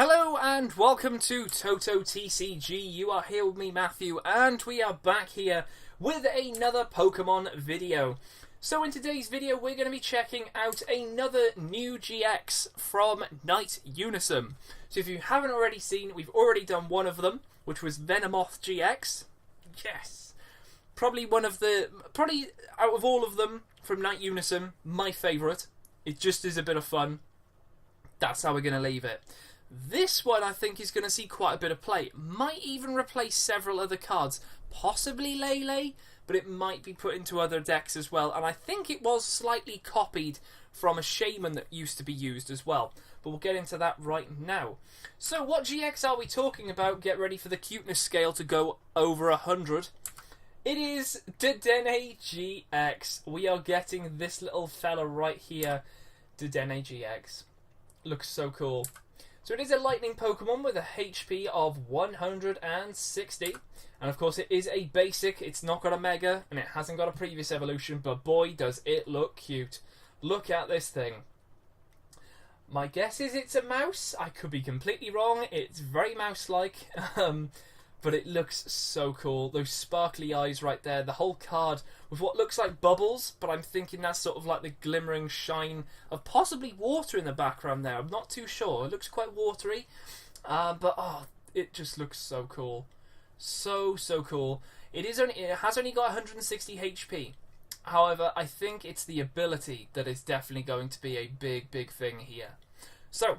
Hello and welcome to TotoTCG. You are here with me, Matthew, and we are back here with another Pokemon video. So in today's video, we're going to be checking out another new GX from Night Unison. So if you haven't already seen, we've already done one of them, which was Venomoth GX. Yes! Probably out of all of them from Night Unison, my favourite. It just is a bit of fun. That's how we're going to leave it. This one I think is going to see quite a bit of play. Might even replace several other cards. Possibly Lele, but it might be put into other decks as well. And I think it was slightly copied from a Shaman that used to be used as well. But we'll get into that right now. So what GX are we talking about? Get ready for the cuteness scale to go over 100. It is Dedenne GX. We are getting this little fella right here. Dedenne GX. Looks so cool. So it is a lightning Pokemon with a HP of 160. And of course it is a basic, it's not got a Mega, and it hasn't got a previous evolution, but boy does it look cute. Look at this thing. My guess is it's a mouse. I could be completely wrong. It's very mouse-like, but it looks so cool. Those sparkly eyes right there, the whole card with what looks like bubbles, but I'm thinking that's sort of like the glimmering shine of possibly water in the background there. I'm not too sure. It looks quite watery, but oh, it just looks so cool. So cool. It has only got 160 HP. However, I think it's the ability that is definitely going to be a big thing here. So,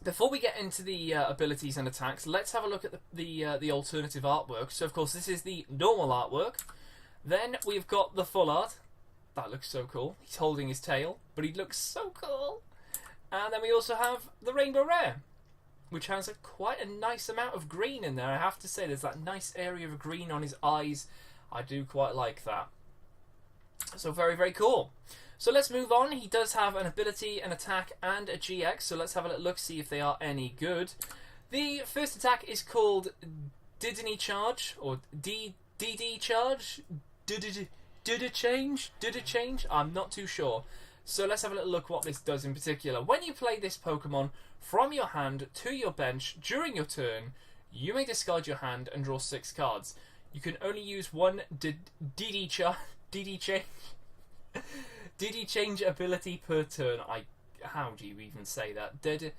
before we get into the abilities and attacks, let's have a look at the alternative artwork. So, of course, this is the normal artwork. Then we've got the full art. That looks so cool. He's holding his tail, but he looks so cool. And then we also have the Rainbow Rare, which has quite a nice amount of green in there. I have to say, there's that nice area of green on his eyes. I do quite like that. So very cool. So let's move on. He does have an ability, an attack, and a GX. So let's have a look, see if they are any good. The first attack is called Dedenne Charge, or DD Charge? Did it change? I'm not too sure. So let's have a little look what this does in particular. When you play this Pokemon from your hand to your bench during your turn, you may discard your hand and draw 6 cards. You can only use one DD change ability per turn. How do you even say that? Did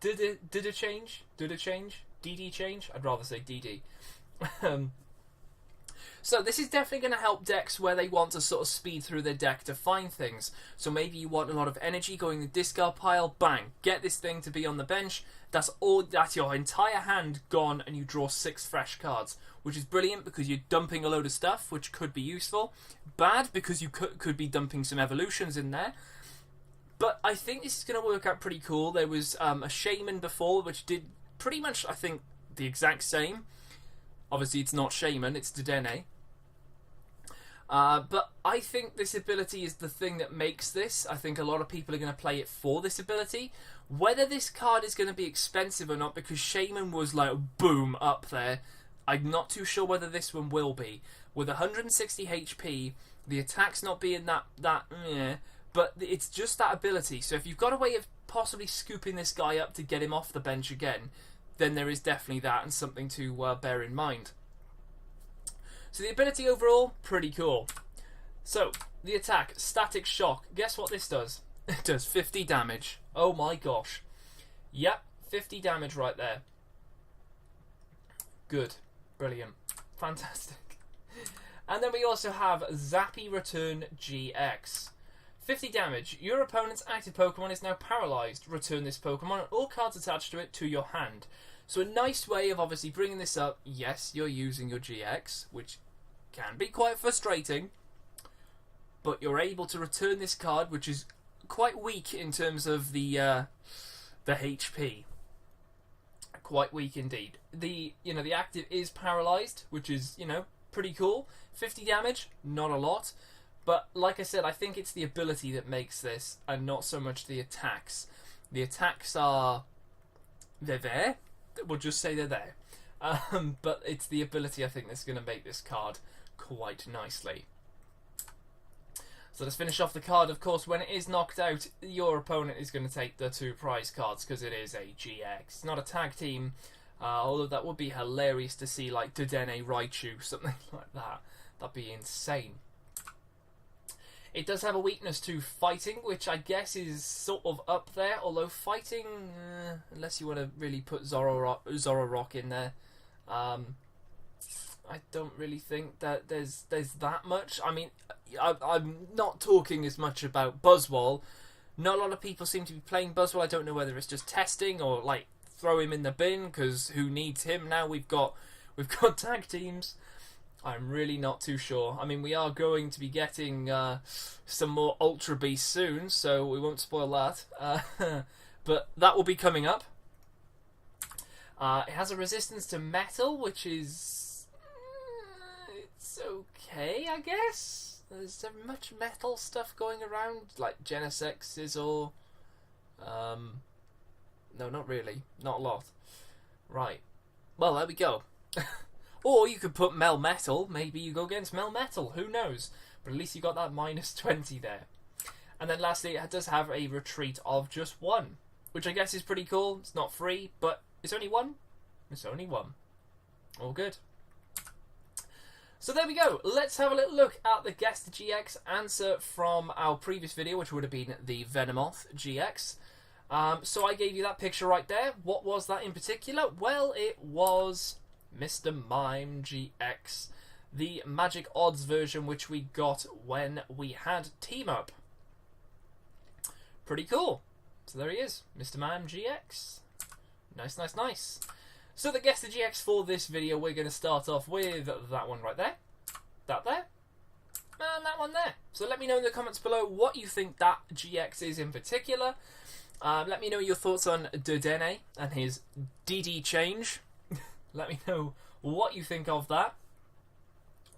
it change? DD change? I'd rather say DD. So this is definitely going to help decks where they want to sort of speed through their deck to find things. So maybe you want a lot of energy going in the discard pile. Bang! Get this thing to be on the bench. That's your entire hand gone, and you draw 6 fresh cards, which is brilliant because you're dumping a load of stuff, which could be useful. Bad because you could be dumping some evolutions in there. But I think this is going to work out pretty cool. There was a Shaman before, which did pretty much, I think, the exact same. Obviously, it's not Shaman, it's Dedenne. But I think this ability is the thing that makes this. I think a lot of people are going to play it for this ability. Whether this card is going to be expensive or not, because Shaman was like, boom, up there. I'm not too sure whether this one will be. With 160 HP, the attack's not being that but it's just that ability. So if you've got a way of possibly scooping this guy up to get him off the bench again, then there is definitely that and something to bear in mind. So the ability overall, pretty cool. So, the attack, Static Shock. Guess what this does? It does 50 damage. Oh my gosh. Yep, 50 damage right there. Good. Brilliant. Fantastic. And then we also have Zappy Return GX. 50 damage. Your opponent's active Pokemon is now paralyzed. Return this Pokemon and all cards attached to it to your hand. So a nice way of obviously bringing this up. Yes, you're using your GX, which can be quite frustrating, but you're able to return this card, which is quite weak in terms of the HP. Quite weak indeed. The active is paralyzed, which is pretty cool. 50 damage, not a lot, but like I said, I think it's the ability that makes this, and not so much the attacks. The attacks they're there. We'll just say they're there. But it's the ability, I think, that's going to make this card quite nicely. So let's finish off the card. Of course, when it is knocked out, your opponent is going to take the 2 prize cards because it is a GX, not a tag team. Although that would be hilarious to see, like Dedenne Raichu, something like that. That'd be insane. It does have a weakness to fighting, which I guess is sort of up there. Although fighting, unless you want to really put Zoroark in there, I don't really think that there's that much. I mean, I'm not talking as much about Buzzwole. Not a lot of people seem to be playing Buzzwole. I don't know whether it's just testing or like throw him in the bin because who needs him now? We've got tag teams. I'm really not too sure. I mean, we are going to be getting some more Ultra Beasts soon, so we won't spoil that. But that will be coming up. It has a resistance to metal, which is... it's okay, I guess. There's so much metal stuff going around, like Genesex's or... no, not really. Not a lot. Right. Well, there we go. Or you could put Melmetal. Maybe you go against Melmetal. Who knows? But at least you got that -20 there. And then lastly, it does have a retreat of just 1. Which I guess is pretty cool. It's not free, but it's only 1. It's only 1. All good. So there we go. Let's have a little look at the Guess the GX answer from our previous video, which would have been the Venomoth GX. So I gave you that picture right there. What was that in particular? Well, it was Mr. Mime GX, the Magic Odds version, which we got when we had Team Up. Pretty cool. So there he is, Mr. Mime GX. Nice, nice, nice. So the Guess the GX for this video, we're going to start off with that one right there, that there, and that one there. So let me know in the comments below what you think that GX is in particular. Let me know your thoughts on Dedenne and his DD change. Let me know what you think of that.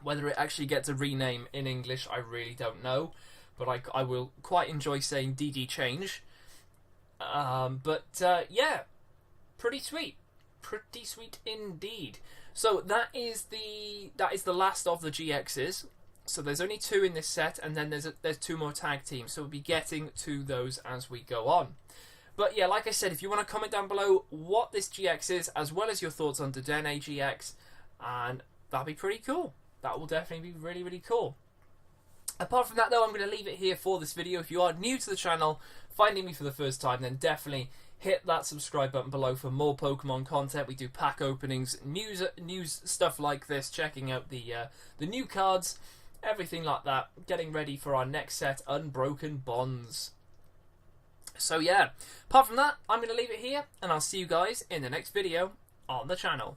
Whether it actually gets a rename in English, I really don't know. But I will quite enjoy saying DD change. Yeah, pretty sweet. Pretty sweet indeed. So that is the last of the GXs. So there's only 2 in this set, and then there's 2 more tag teams. So we'll be getting to those as we go on. But yeah, like I said, if you want to comment down below what this GX is, as well as your thoughts on Dedenne GX, and that'd be pretty cool. That will definitely be really, really cool. Apart from that, though, I'm going to leave it here for this video. If you are new to the channel, finding me for the first time, then definitely hit that subscribe button below for more Pokemon content. We do pack openings, news stuff like this, checking out the new cards, everything like that, getting ready for our next set, Unbroken Bonds. So yeah, apart from that, I'm going to leave it here, and I'll see you guys in the next video on the channel.